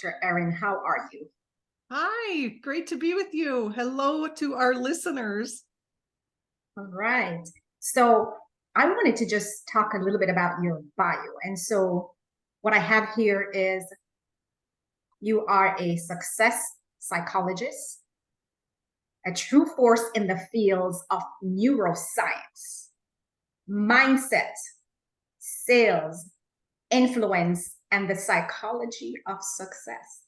Dr. Erin. How are you? Hi, great to be with you. Hello to our listeners. All right. So I wanted to just talk a little bit about your bio. And so what I have here is you are a success psychologist, a true force in the fields of neuroscience, mindset, sales, influence, and the psychology of success.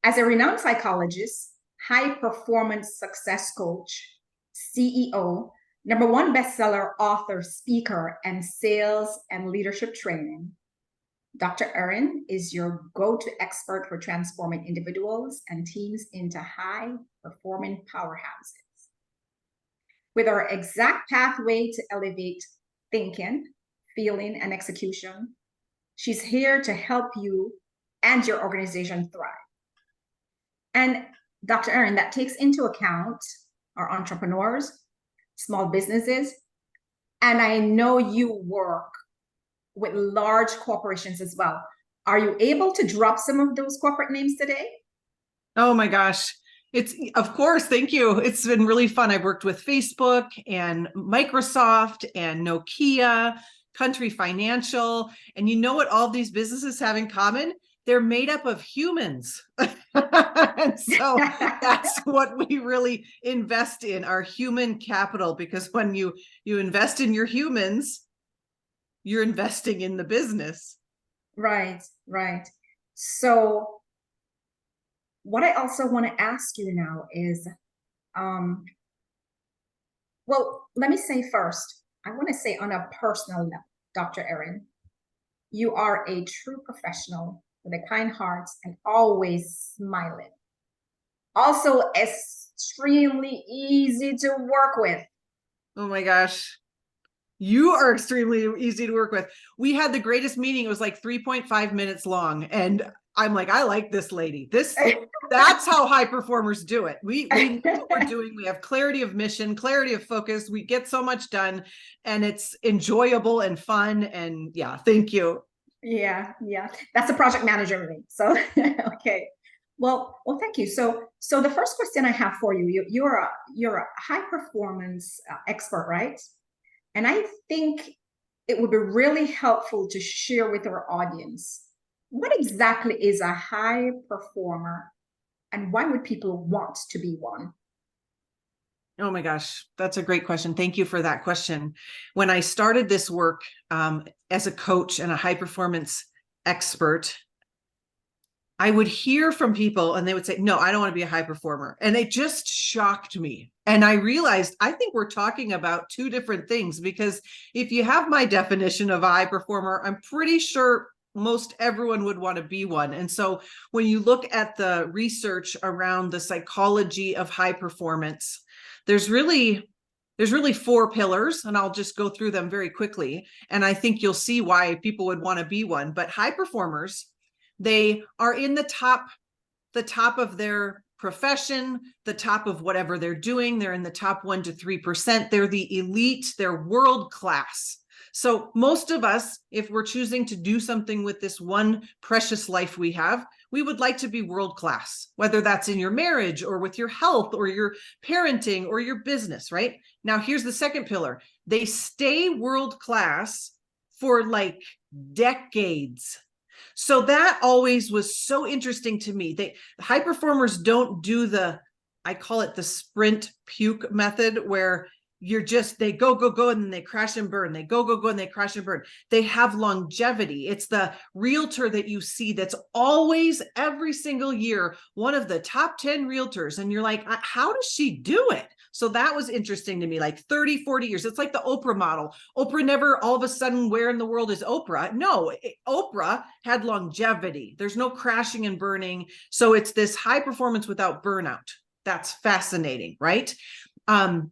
As a renowned psychologist, high performance success coach, CEO, number one bestseller author, speaker, and sales and leadership training, Dr. Erin is your go to expert for transforming individuals and teams into high performing powerhouses. With our exact pathway to elevate thinking, feeling, and execution, she's here to help you and your organization thrive. And Dr. Erin, that takes into account our entrepreneurs, small businesses, and I know you work with large corporations as well. Are you able to drop some of those corporate names today? Oh my gosh. It's, of course, thank you. It's been really fun. I've worked with Facebook and Microsoft and Nokia, Country Financial. And you know what all these businesses have in common? They're made up of humans. And so that's what we really invest in, our human capital, because when you invest in your humans, you're investing in the business. Right, right. So what I also want to ask you now is, um, well, let me say first, I want to say on a personal level, Dr. Erin, you are a true professional with a kind heart and always smiling. Also, extremely easy to work with. Oh my gosh. You are extremely easy to work with. We had the greatest meeting. It was like 3.5 minutes long. And I'm like, I like this lady. That's how high performers do it. We know what we're doing. We have clarity of mission, clarity of focus. We get so much done and it's enjoyable and fun. And yeah, thank you. Yeah, yeah. That's a project manager in me. So okay. Well, thank you. So the first question I have for you, you're a high performance expert, right? And I think it would be really helpful to share with our audience what exactly is a high performer and why would people want to be one? Oh my gosh, that's a great question. Thank you for that question. When I started this work as a coach and a high performance expert, I would hear from people and they would say, no, I don't want to be a high performer. And it just shocked me. And I realized, I think we're talking about two different things, because if you have my definition of a high performer, I'm pretty sure most everyone would want to be one. And so when you look at the research around the psychology of high performance, there's really four pillars, and I'll just go through them very quickly. And I think you'll see why people would want to be one. But high performers, they are in the top of their profession, the top of whatever they're doing. They're in the top 1 to 3%. They're the elite, they're world class. So most of us, if we're choosing to do something with this one precious life we have, we would like to be world class, whether that's in your marriage or with your health or your parenting or your business, right? Now, here's the second pillar. They stay world class for like decades. So that always was so interesting to me. The high performers don't do I call it the sprint puke method, where they go, and then they crash and burn. They go, and they crash and burn. They have longevity. It's the realtor that you see that's always, every single year, one of the top 10 realtors. And you're like, how does she do it? So that was interesting to me, like 30, 40 years. It's like the Oprah model. Oprah never all of a sudden, where in the world is Oprah? No, Oprah had longevity. There's no crashing and burning. So it's this high performance without burnout. That's fascinating, right?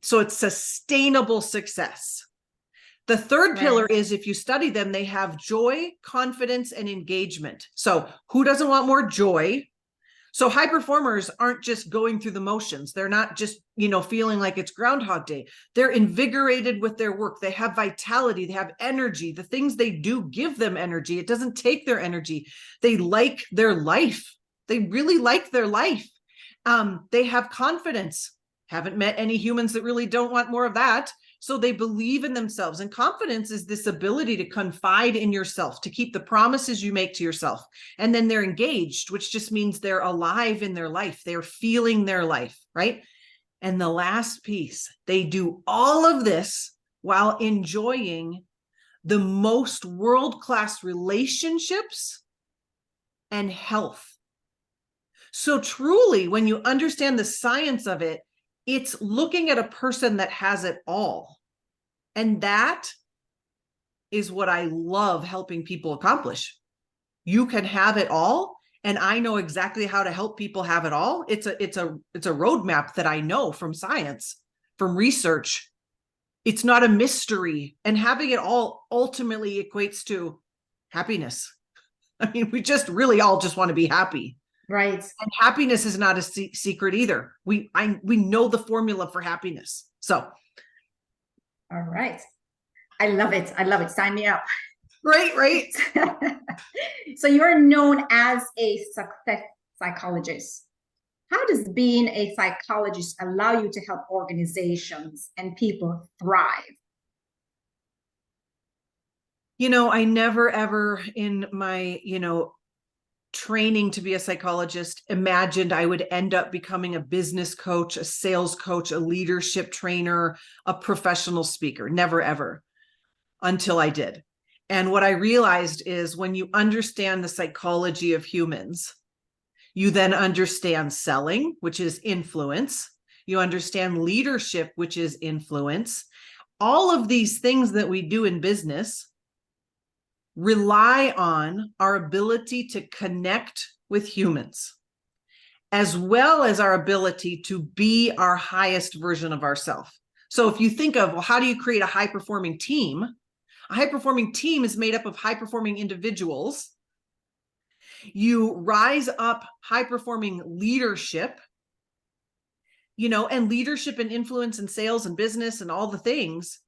So it's sustainable success. The third pillar is, if you study them, they have joy, confidence, and engagement. So who doesn't want more joy? So high performers aren't just going through the motions. They're not just, feeling like it's Groundhog Day. They're invigorated with their work. They have vitality. They have energy. The things they do give them energy. It doesn't take their energy. They like their life. They really like their life. They have confidence. Haven't met any humans that really don't want more of that. So they believe in themselves. And confidence is this ability to confide in yourself, to keep the promises you make to yourself. And then they're engaged, which just means they're alive in their life. They're feeling their life, right? And the last piece, they do all of this while enjoying the most world-class relationships and health. So truly, when you understand the science of it, it's looking at a person that has it all. And that is what I love helping people accomplish. You can have it all, and I know exactly how to help people have it all. It's a roadmap that I know from science, from research. It's not a mystery, and having it all ultimately equates to happiness. I mean, we just really all just want to be happy. Right. And happiness is not a secret either. We know the formula for happiness. So. All right. I love it. I love it. Sign me up. Right. So you're known as a success psychologist. How does being a psychologist allow you to help organizations and people thrive? I never ever in my, training to be a psychologist imagined I would end up becoming a business coach, a sales coach, a leadership trainer, a professional speaker. Never ever, until I did. And what I realized is when you understand the psychology of humans, you then understand selling, which is influence. You understand leadership, which is influence. All of these things that we do in business rely on our ability to connect with humans, as well as our ability to be our highest version of ourselves. So if you think of, well, how do you create a high-performing team? A high-performing team is made up of high-performing individuals. You rise up high-performing leadership, and leadership and influence and sales and business and all the things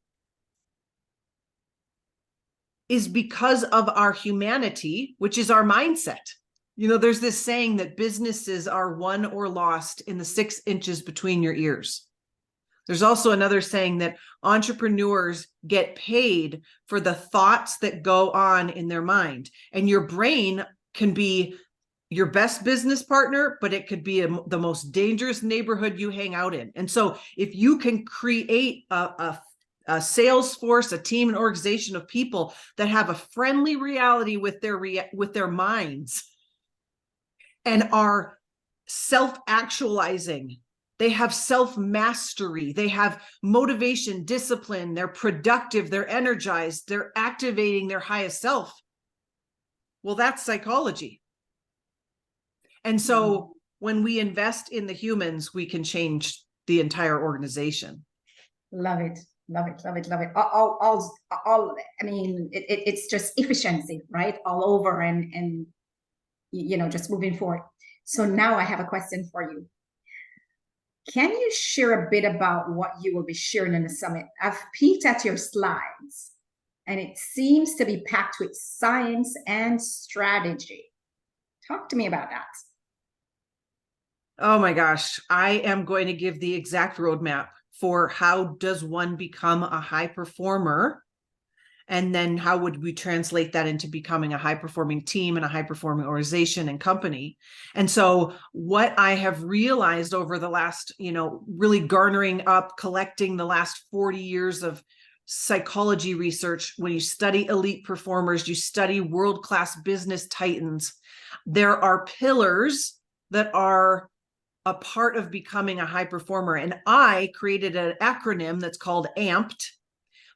is because of our humanity, which is our mindset. There's this saying that businesses are won or lost in the 6 inches between your ears. There's also another saying that entrepreneurs get paid for the thoughts that go on in their mind. And your brain can be your best business partner, but it could be the most dangerous neighborhood you hang out in. And so if you can create a sales force, a team, an organization of people that have a friendly reality with their minds and are self-actualizing, they have self-mastery, they have motivation, discipline, they're productive, they're energized, they're activating their highest self. Well, that's psychology. And so when we invest in the humans, we can change the entire organization. Love it. Love it. Love it. Love it. I mean, it's just efficiency, right? All over and just moving forward. So now I have a question for you. Can you share a bit about what you will be sharing in the summit? I've peeked at your slides and it seems to be packed with science and strategy. Talk to me about that. Oh my gosh, I am going to give the exact roadmap for how does one become a high performer, and then how would we translate that into becoming a high performing team and a high performing organization and company. And so what I have realized over the last, really garnering up, collecting the last 40 years of psychology research, when you study elite performers, you study world-class business titans, there are pillars that are a part of becoming a high performer. And I created an acronym that's called AMPed,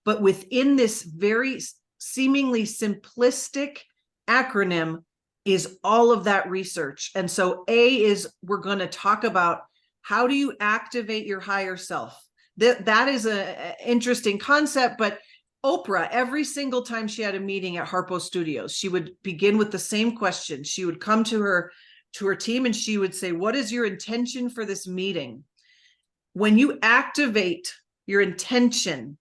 but within this very seemingly simplistic acronym is all of that research. And so A is, we're going to talk about how do you activate your higher self. That is an interesting concept, but Oprah, every single time she had a meeting at Harpo Studios, she would begin with the same question. She would come to her to her team and she would say, what is your intention for this meeting? When you activate your intention,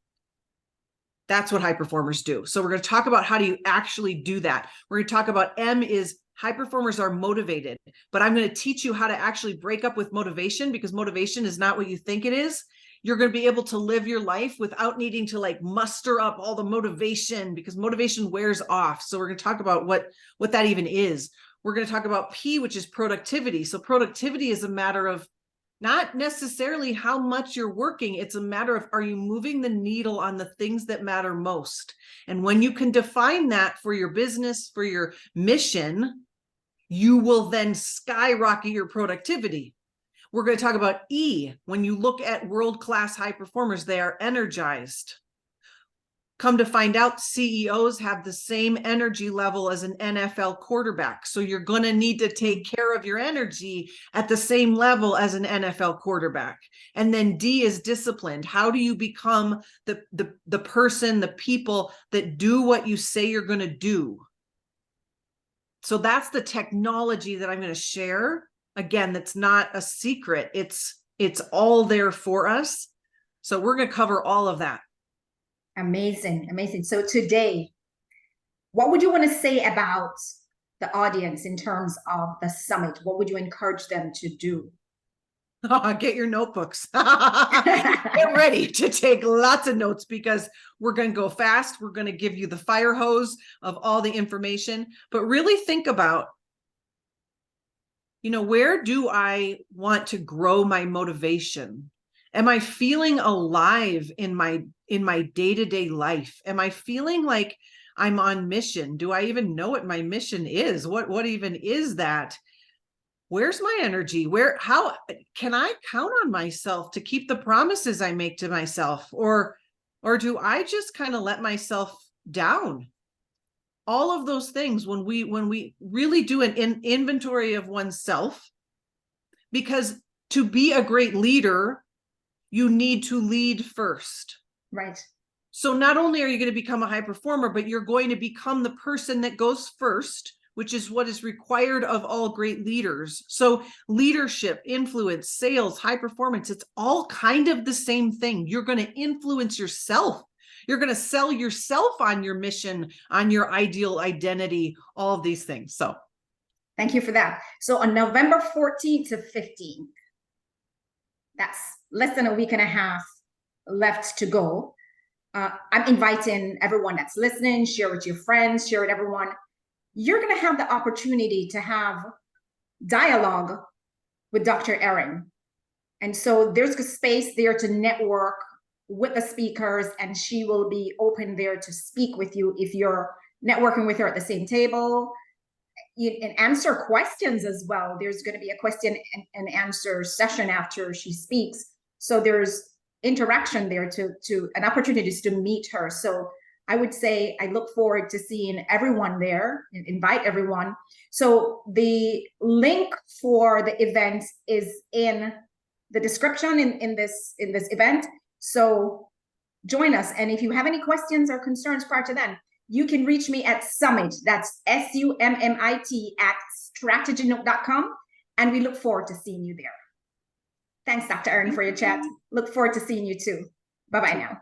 that's what high performers do. So we're going to talk about how do you actually do that. We're going to talk about M is high performers are motivated, but I'm going to teach you how to actually break up with motivation, because motivation is not what you think it is. You're going to be able to live your life without needing to like muster up all the motivation, because motivation wears off. So we're going to talk about what that even is. We're going to talk about P, which is productivity. So productivity is a matter of not necessarily how much you're working. It's a matter of, are you moving the needle on the things that matter most? And when you can define that for your business, for your mission, you will then skyrocket your productivity. We're going to talk about E. When you look at world-class high performers, they are energized. Come to find out, CEOs have the same energy level as an NFL quarterback. So you're going to need to take care of your energy at the same level as an NFL quarterback. And then D is disciplined. How do you become the person, the people that do what you say you're going to do? So that's the technology that I'm going to share. Again, that's not a secret. It's all there for us. So we're going to cover all of that. Amazing, amazing. So today, what would you want to say about the audience in terms of the summit? What would you encourage them to do? Get your notebooks. Get ready to take lots of notes, because we're going to go fast. We're going to give you the fire hose of all the information, but really think about, where do I want to grow my motivation? Am I feeling alive in my day-to-day life? Am I feeling like I'm on mission? Do I even know what my mission is? What even is that? Where's my energy? How can I count on myself to keep the promises I make to myself? Or do I just kind of let myself down? All of those things, when we really do an inventory of oneself, because to be a great leader, you need to lead first. Right. So not only are you going to become a high performer, but you're going to become the person that goes first, which is what is required of all great leaders. So leadership, influence, sales, high performance, it's all kind of the same thing. You're going to influence yourself. You're going to sell yourself on your mission, on your ideal identity, all of these things. So thank you for that. So on November 14th to 15th, that's less than a week and a half left to go. I'm inviting everyone that's listening, share with your friends, share with everyone. You're going to have the opportunity to have dialogue with Dr. Erin. And so there's a space there to network with the speakers, and she will be open there to speak with you if you're networking with her at the same table, and answer questions as well. There's going to be a question and answer session after she speaks. So there's interaction there and opportunities to meet her. So I would say I look forward to seeing everyone there and invite everyone. So the link for the event is in the description in this event. So join us. And if you have any questions or concerns prior to that, you can reach me at Summit. That's SUMMIT at strategynote.com. And we look forward to seeing you there. Thanks, Dr. Erin, for your chat. Look forward to seeing you too. Bye-bye now.